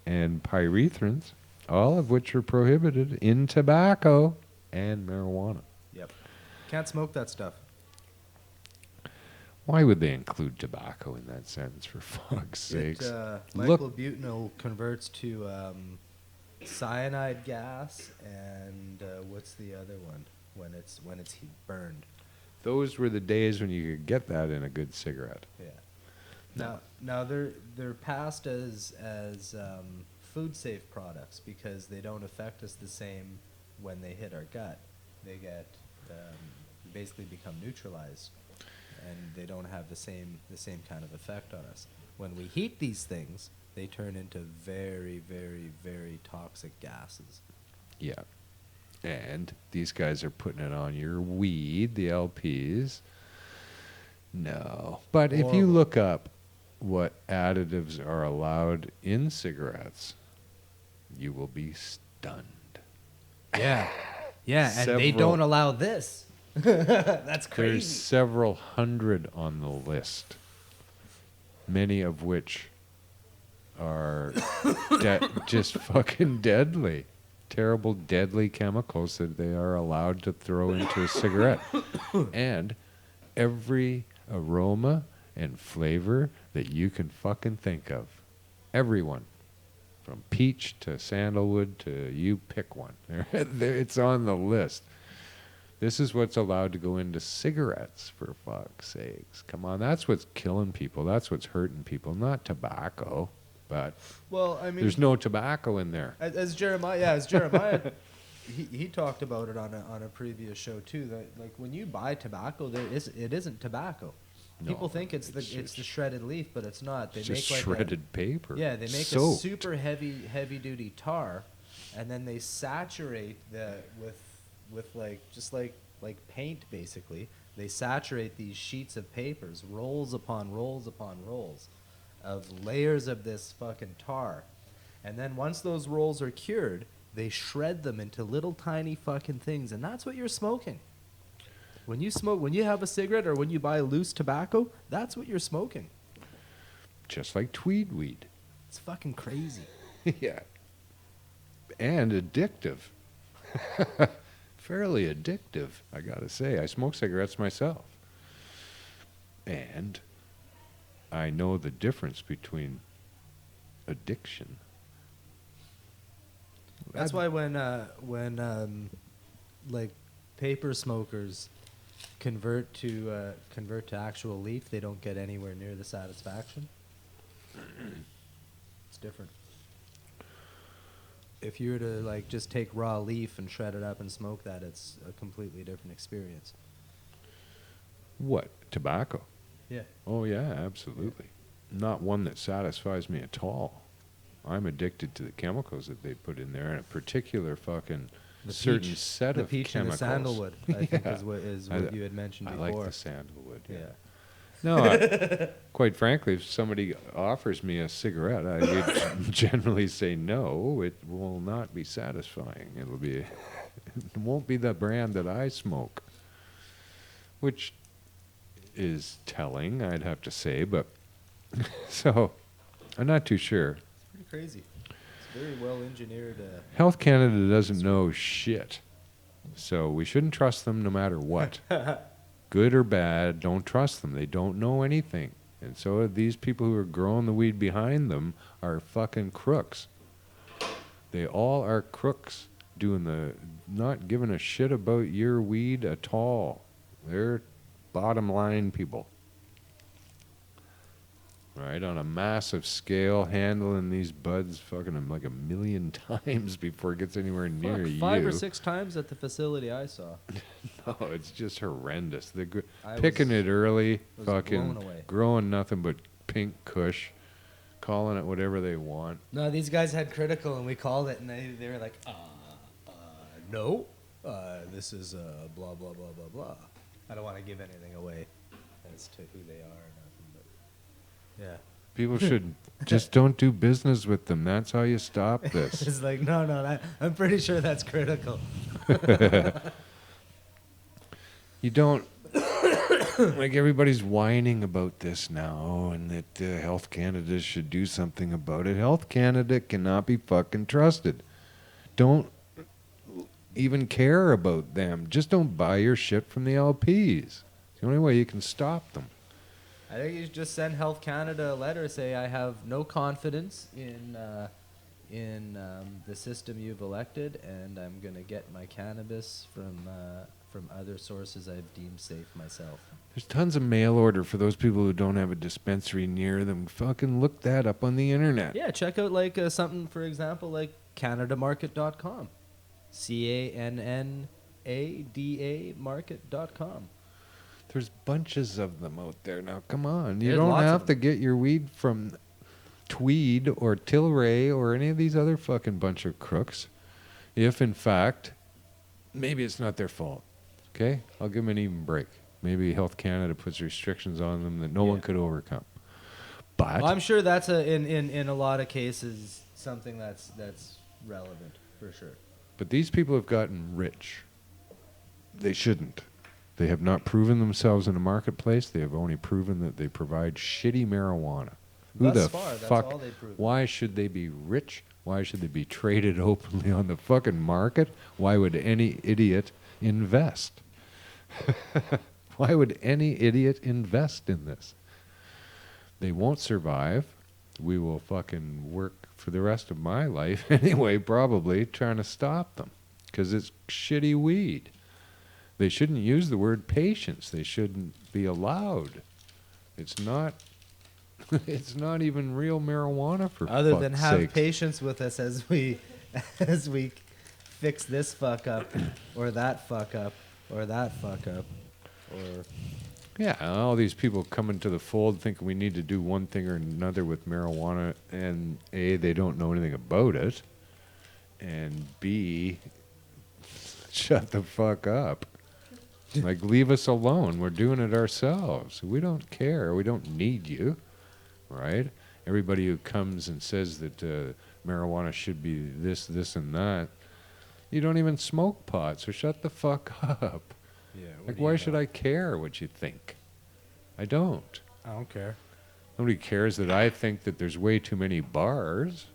and pyrethrins, all of which are prohibited in tobacco and marijuana. Yep. Can't smoke that stuff. Why would they include tobacco in that sentence, for fuck's sakes? Myclobutanil converts to cyanide gas and what's the other one when it's burned? Those were the days when you could get that in a good cigarette. Yeah. Now they're passed as food safe products because they don't affect us the same when they hit our gut. They get basically become neutralized, and they don't have the same kind of effect on us. When we heat these things, they turn into very, very, very toxic gases. Yeah. And these guys are putting it on your weed, the LPs. No. But if you look up what additives are allowed in cigarettes, you will be stunned. Yeah. Yeah, and they don't allow this. That's crazy. There's several hundred on the list, many of which are just fucking deadly. Terrible, deadly chemicals that they are allowed to throw into a cigarette. And every aroma and flavor that you can fucking think of. Everyone. From peach to sandalwood to you pick one. It's on the list. This is what's allowed to go into cigarettes, for fuck's sakes. Come on, that's what's killing people. That's what's hurting people, not tobacco. But well, I mean, there's no tobacco in there. As Jeremiah, he talked about it on a previous show too. That like when you buy tobacco, it isn't tobacco. People think it's the shredded leaf, but it's not. They It's make just like shredded paper. Yeah, they make soaked. a super heavy duty tar, and then they saturate with like just like paint basically. They saturate these sheets of papers, rolls upon rolls upon rolls, of layers of this fucking tar, and then once those rolls are cured, they shred them into little tiny fucking things, and that's what you're smoking. When you have a cigarette or when you buy loose tobacco, that's what you're smoking. Just like tweed weed. It's fucking crazy. Yeah. And addictive. Fairly addictive, I gotta say. I smoke cigarettes myself. And I know the difference between addiction. That's why when like paper smokers convert to actual leaf, they don't get anywhere near the satisfaction. It's different. If you were to like just take raw leaf and shred it up and smoke that, it's a completely different experience. What? Tobacco? Yeah. Oh, yeah, absolutely. Not one that satisfies me at all. I'm addicted to the chemicals that they put in there, and a particular fucking certain set of peach chemicals. And the sandalwood, I think, is what you had mentioned I before. like the sandalwood. Yeah. No, quite frankly, if somebody offers me a cigarette, I would generally say no. It will not be satisfying. It won't be the brand that I smoke, which is telling, I'd have to say. But so, I'm not too sure. It's pretty crazy. It's very well engineered. Health Canada doesn't know shit, so we shouldn't trust them no matter what. Good or bad, don't trust them. They don't know anything. And so these people who are growing the weed behind them are fucking crooks. They all are crooks, not giving a shit about your weed at all. They're bottom line people. Right, on a massive scale, handling these buds fucking them like 1,000,000 times before it gets anywhere near you. 5 or 6 times at the facility I saw. No, it's just horrendous. They're picking was it early, blown fucking away. growing nothing but pink Kush, calling it whatever they want. No, these guys had critical, and we called it, and they were like, no, this is blah, blah, blah, blah, blah. I don't want to give anything away as to who they are or nothing, but yeah. People should just don't do business with them. That's how you stop this. It's like, no, I'm pretty sure that's critical. You don't... like, everybody's whining about this now, and that Health Canada should do something about it. Health Canada cannot be fucking trusted. Don't even care about them. Just don't buy your shit from the LPs. It's the only way you can stop them. I think you should just send Health Canada a letter, say I have no confidence in the system you've elected, and I'm gonna get my cannabis from other sources I've deemed safe myself. There's tons of mail order for those people who don't have a dispensary near them. Fucking look that up on the internet. Yeah, check out like something, for example, like CanadaMarket.com. CANNADA market.com. There's bunches of them out there now. Come on. You There's don't lots of have to them. get your weed from Tweed or Tilray or any of these other fucking bunch of crooks. If, in fact, maybe it's not their fault. Okay? I'll give them an even break. Maybe Health Canada puts restrictions on them that no one could overcome. But Well, I'm sure that's in a lot of cases something that's relevant for sure. But these people have gotten rich. They shouldn't. They have not proven themselves in a marketplace. They have only proven that they provide shitty marijuana. Who Thus the far, that's fuck? all they've proven. Why should they be rich? Why should they be traded openly on the fucking market? Why would any idiot invest? Why would any idiot invest in this? They won't survive. We will fucking work for the rest of my life anyway, probably, trying to stop them. Because it's shitty weed. They shouldn't use the word patience. They shouldn't be allowed. It's not it's not even real marijuana for Other than fuck's have sakes. patience with us as we fix this fuck up or that fuck up or that fuck up or Yeah, all these people coming to the fold thinking we need to do one thing or another with marijuana, and A, they don't know anything about it, and B, shut the fuck up. Like, leave us alone. We're doing it ourselves. We don't care. We don't need you, right? Everybody who comes and says that marijuana should be this, and that, you don't even smoke pot, so shut the fuck up. yeah. Like, why should I care what you think? I don't. I don't care. Nobody cares that I think that there's way too many bars.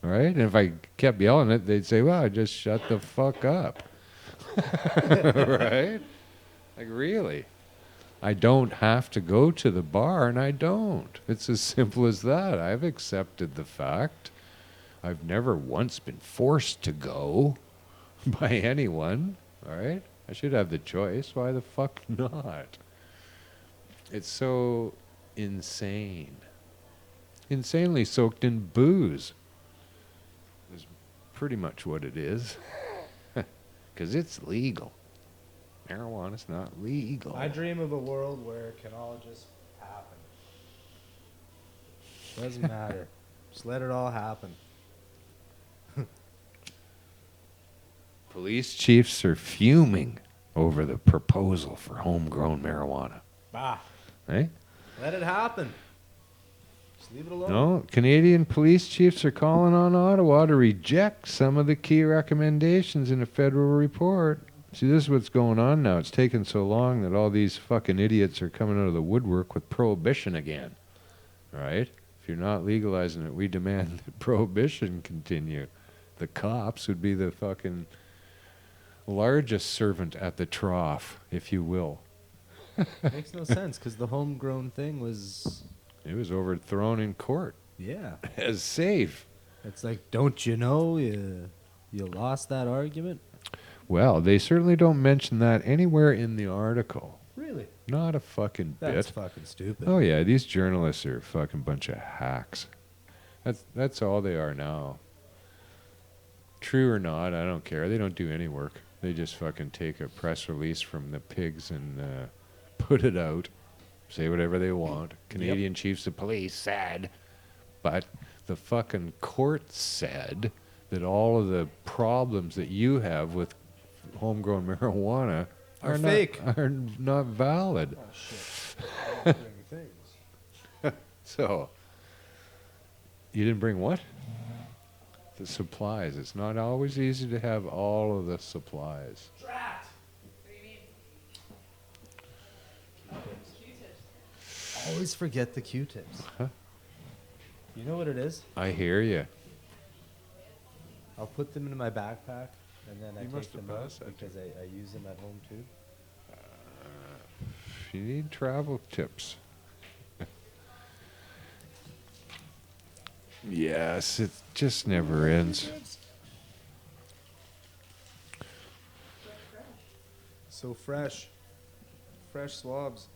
Right? And if I kept yelling it, they'd say, well, just shut the fuck up. Right? Like, really? I don't have to go to the bar, and I don't. It's as simple as that. I've accepted the fact. I've never once been forced to go by anyone, all right? I should have the choice. Why the fuck not? It's so insane. Insanely soaked in booze is pretty much what it is. Because it's legal. Marijuana's not legal. I dream of a world where it can all just happen. Doesn't matter. Just let it all happen. Police chiefs are fuming over the proposal for homegrown marijuana. Bah. Eh? Let it happen. Just leave it alone. No, Canadian police chiefs are calling on Ottawa to reject some of the key recommendations in a federal report. See, this is what's going on now. It's taken so long that all these fucking idiots are coming out of the woodwork with prohibition again. Right? If you're not legalizing it, we demand that prohibition continue. The cops would be the fucking largest servant at the trough, if you will. Makes no sense because the homegrown thing was, It was overthrown in court yeah. as safe. It's like, don't you know you lost that argument? Well, they certainly don't mention that anywhere in the article. Really? Not a fucking That's bit. fucking stupid. Oh yeah, these journalists are a fucking bunch of hacks. That's all they are now. True or not, I don't care. They don't do any work. They just fucking take a press release from the pigs and put it out. say whatever they want. Canadian chiefs of police said, but the fucking court said that all of the problems that you have with homegrown marijuana Are not, fake. are not valid. Oh, shit. I don't bring things. So, you didn't bring what? The supplies. It's not always easy to have all of the supplies. Drat. What do you mean? Q-tips. Always forget the Q-tips. Huh? You know what it is? I hear you. I'll put them in my backpack, and then I You must take have them out passed that because I use them at home too. If you need travel tips. Yes, it just never ends. So fresh. Fresh swabs.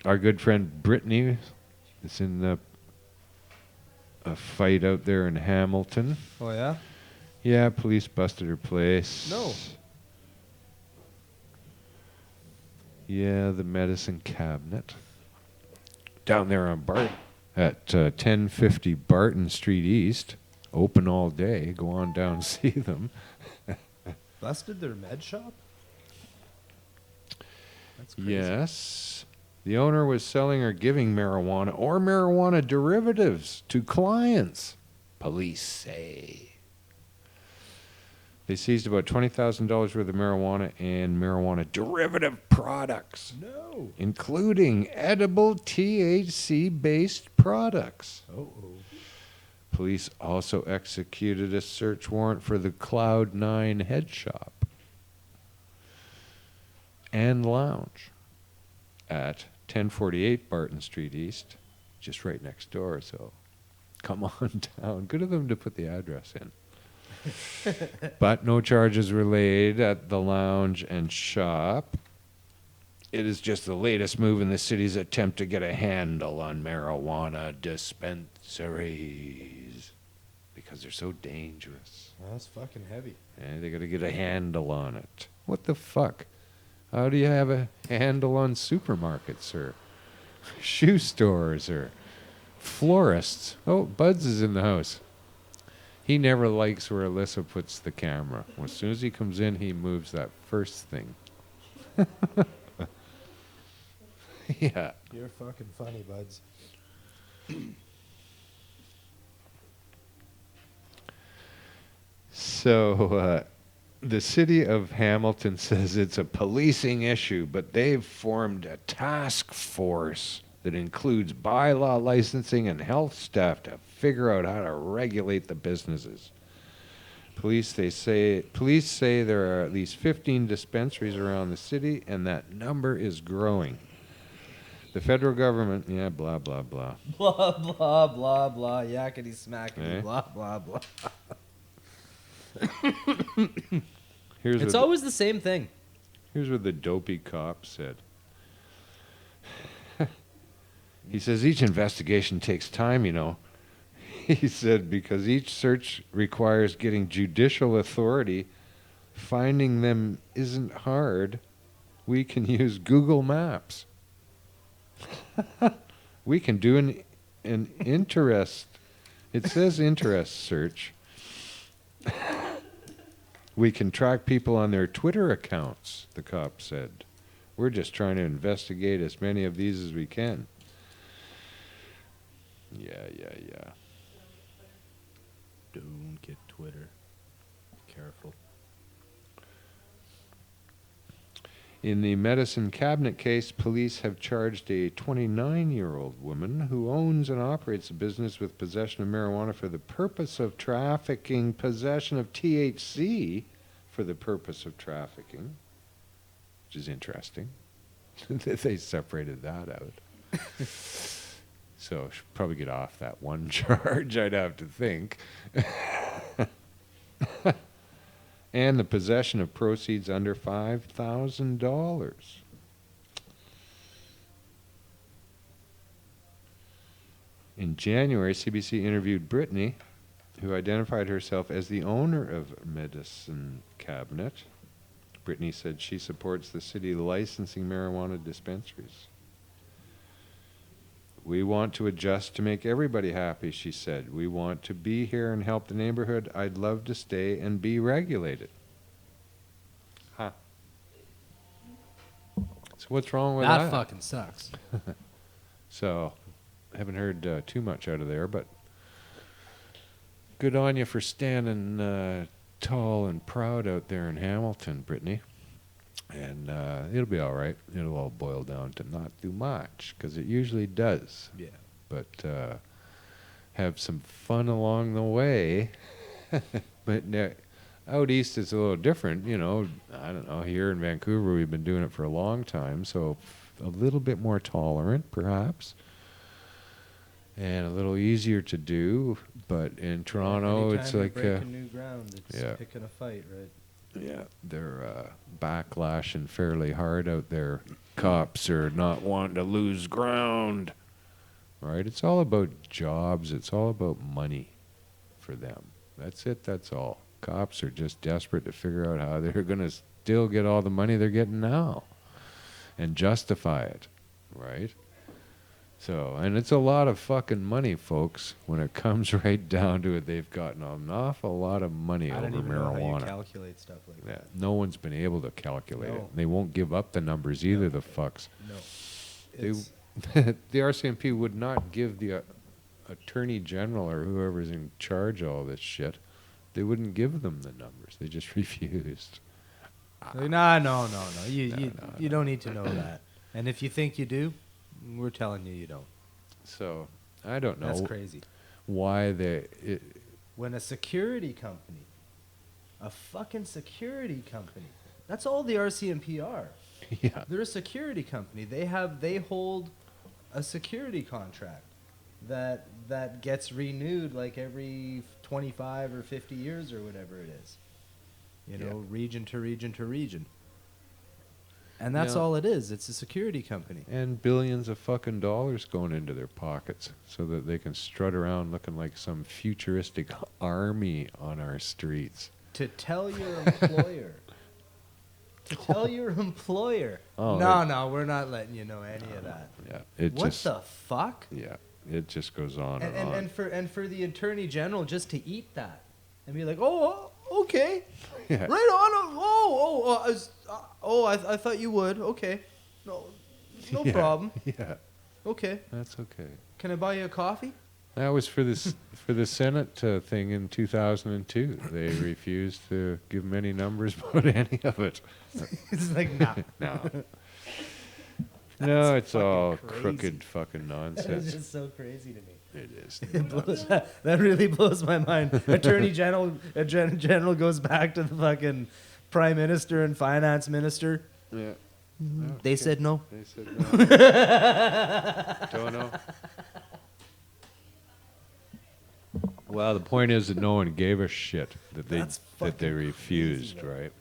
Our good friend Brittany is in a fight out there in Hamilton. Oh, yeah? Yeah, police busted her place. No. Yeah, the medicine cabinet. Down there on Bart at 1050 Barton Street East. Open all day. Go on down and see them. Busted their med shop? That's crazy. Yes. The owner was selling or giving marijuana or marijuana derivatives to clients, police say. They seized about $20,000 worth of marijuana and marijuana derivative products, No. including edible THC-based products. Oh. Police also executed a search warrant for the Cloud9 head shop and lounge at 1048 Barton Street East, just right next door, so come on down. Good of them to put the address in. But no charges were laid at the lounge and shop. It is just the latest move in the city's attempt to get a handle on marijuana dispensaries because they're so dangerous. That's fucking heavy. And they got to get a handle on it. What the fuck? How do you have a handle on supermarkets or shoe stores or florists? Oh, Buds is in the house. He never likes where Alyssa puts the camera. As soon as he comes in, he moves that first thing. Yeah. You're fucking funny, Buds. So, the city of Hamilton says it's a policing issue, but they've formed a task force that includes bylaw licensing and health staff to figure out how to regulate the businesses. Police say there are at least 15 dispensaries around the city, and that number is growing. The federal government, yeah, blah, blah, blah. Blah, blah, blah, blah. Yakety smackety, Eh? blah, blah, blah. Here's It's what always the same thing. Here's what the dopey cop said. He says each investigation takes time, you know. He said because each search requires getting judicial authority, finding them isn't hard. We can use Google Maps. We can do an interest. It says interest search. We can track people on their Twitter accounts, the cop said. We're just trying to investigate as many of these as we can. Yeah. Don't get Twitter. Be careful. In the medicine cabinet case, police have charged a 29-year-old woman who owns and operates a business with possession of marijuana for the purpose of trafficking, possession of THC for the purpose of trafficking, which is interesting that they separated that out. So she'll probably get off that one charge, I'd have to think. And the possession of proceeds under $5,000. In January, CBC interviewed Brittany, who identified herself as the owner of Medicine Cabinet. Brittany said she supports the city licensing marijuana dispensaries. We want to adjust to make everybody happy, she said. We want to be here and help the neighborhood. I'd love to stay and be regulated. Huh. So what's wrong with that? That fucking sucks. So, I haven't heard too much out of there, but good on you for standing tall and proud out there in Hamilton, Brittany. And it'll be all right. It'll all boil down to not too much, because it usually does. Yeah. But have some fun along the way. But out east it's a little different, you know. I don't know. Here in Vancouver we've been doing it for a long time, so a little bit more tolerant, perhaps, and a little easier to do. But in Toronto, it's like breaking new ground. It's yeah. picking a fight, right? Yeah, they're backlashing fairly hard out there. Cops are not wanting to lose ground, right? It's all about jobs. It's all about money for them. That's it. That's all. Cops are just desperate to figure out how they're going to still get all the money they're getting now and justify it, right? So, and it's a lot of fucking money, folks. When it comes right down to it, they've gotten an awful lot of money I over don't even marijuana. know how you calculate stuff like that. Yeah, no one's been able to calculate it. No. They won't give up the numbers either, the fucks. No. They, It's, the RCMP would not give the Attorney General or whoever's in charge of all this shit, they wouldn't give them the numbers. They just refused. no. You No. don't need to know that. And if you think you do, we're telling you don't. So, I don't know That's crazy. why they... When a security company, a fucking security company, that's all the RCMP are. yeah. They're a security company. They hold a security contract that gets renewed like every 25 or 50 years or whatever it is. You know, region to region to region. And that's Yeah. all it is. It's a security company. And billions of fucking dollars going into their pockets so that they can strut around looking like some futuristic army on our streets. To tell your employer. Oh, No, we're not letting you know any of that. Yeah. It What just, the fuck? Yeah. It just goes on and on. And for the Attorney General just to eat that and be like, oh, okay, Yeah. right on. I thought you would. Okay, no Yeah. problem. Yeah. Okay, That's okay. can I buy you a coffee? That was for this for the Senate thing in 2002. They refused to give them any numbers about any of it. It's like, nah. No, it's fucking all crazy. crooked fucking That nonsense. is just so crazy to me. It is. That really blows my mind. Attorney General goes back to the fucking Prime Minister and Finance Minister. Yeah. They said no. They said no. Don't know. Well, the point is that no one gave a shit that they That's that they fucking refused, crazy, though. right?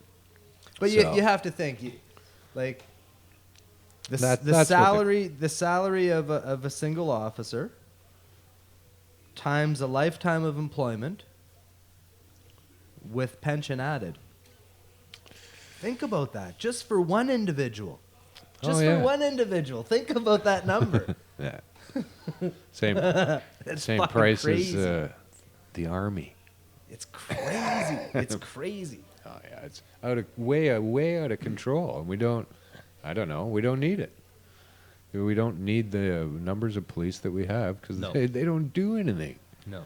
But So- you have to think, like the That's the what salary of a single officer times a lifetime of employment with pension added. Think about that, just for one individual. Just yeah. for one individual. Think about that number. Yeah. Same It's same fucking price crazy. as the army. It's crazy. It's crazy. Oh yeah, it's way out of control, and we don't need it. We don't need the numbers of police that we have because No. they don't do anything. No.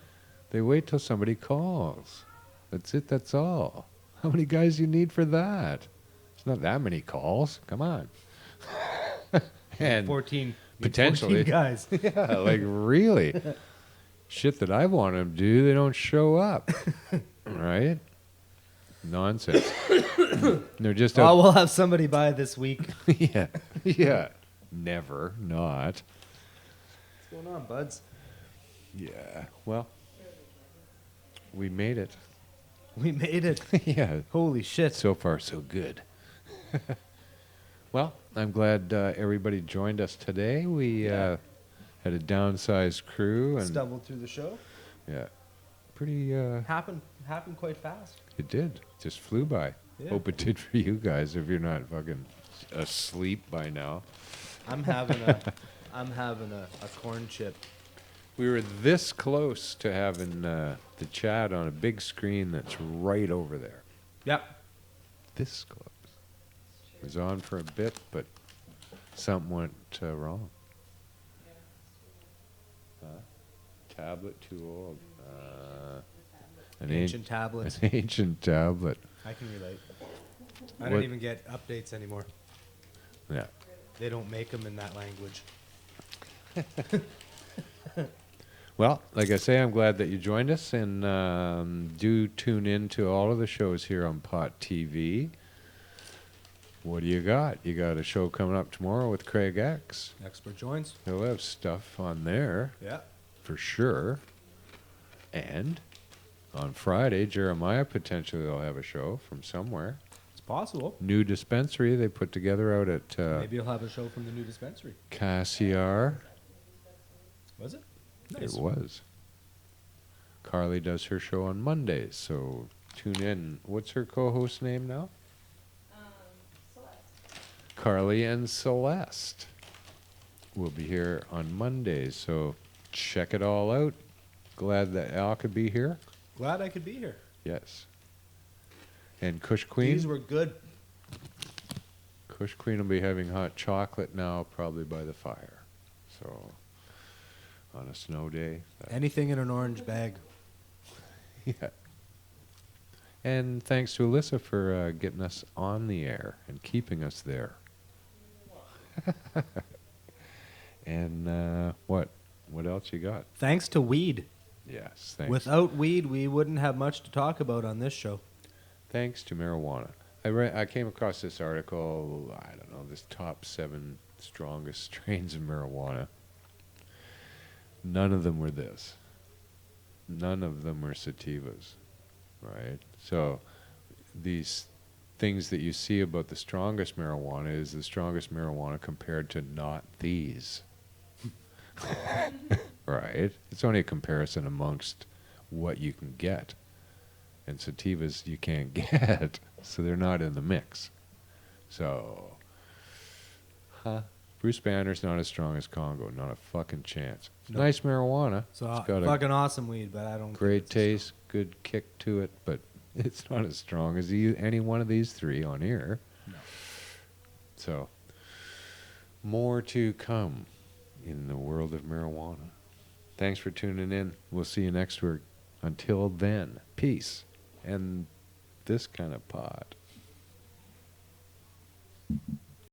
They wait till somebody calls. That's it. That's all. How many guys do you need for that? It's not that many calls. Come on. And 14 potentially 14 guys. yeah, like really, shit that I want them to do, they don't show up. Right? Nonsense. They're just Oh, we'll have somebody by this week. yeah. Never not. What's going on, buds? Yeah. Well, we made it. We made it. Yeah. Holy shit. So far, so good. Well, I'm glad everybody joined us today. We had a downsized crew and Stumbled through the show. yeah, pretty. Happened quite fast. It did. Just flew by. Yeah. Hope it did for you guys if you're not fucking asleep by now. I'm having I'm having a corn chip. We were this close to having the chat on a big screen that's right over there. Yep. This close. It was on for a bit, but something went wrong. Tablet too old. An Ancient tablet. An ancient tablet. I can relate. I What- don't even get updates anymore. Yeah. They don't make them in that language. Well, like I say, I'm glad that you joined us, and do tune in to all of the shows here on Pot TV. What do you got? You got a show coming up tomorrow with Craig X. Expert joins. He'll have stuff on there Yeah. for sure. And on Friday, Jeremiah potentially will have a show from somewhere. It's possible. New dispensary they put together out at Maybe you'll have a show from the new dispensary. Cassiar. Was it? Nice. It was. Carly does her show on Mondays, so tune in. What's her co-host name now? Carly and Celeste will be here on Mondays, so check it all out. Glad that Al could be here. Glad I could be here. Yes. And Kush Queen. These were good. Kush Queen will be having hot chocolate now, probably by the fire. So, on a snow day. Anything in an orange bag. Yeah. And thanks to Alyssa for getting us on the air and keeping us there. And what else you got? Thanks to weed. Yes, thanks. Without weed, we wouldn't have much to talk about on this show. Thanks to marijuana. I came across this article, I don't know, this top 7 strongest strains of marijuana. None of them were this. None of them were sativas, right? So these things that you see about the strongest marijuana is the strongest marijuana compared to not these. Right? It's only a comparison amongst what you can get. And sativas you can't get, so they're not in the mix. So, Bruce Banner's not as strong as Congo, not a fucking chance. Nope. Nice marijuana. So It's got a fucking awesome weed, but I don't. think great it's taste, good kick to it, but it's not as strong as any one of these 3 on here. No. So, more to come in the world of marijuana. Thanks for tuning in. We'll see you next week. Until then, peace and this kind of pod.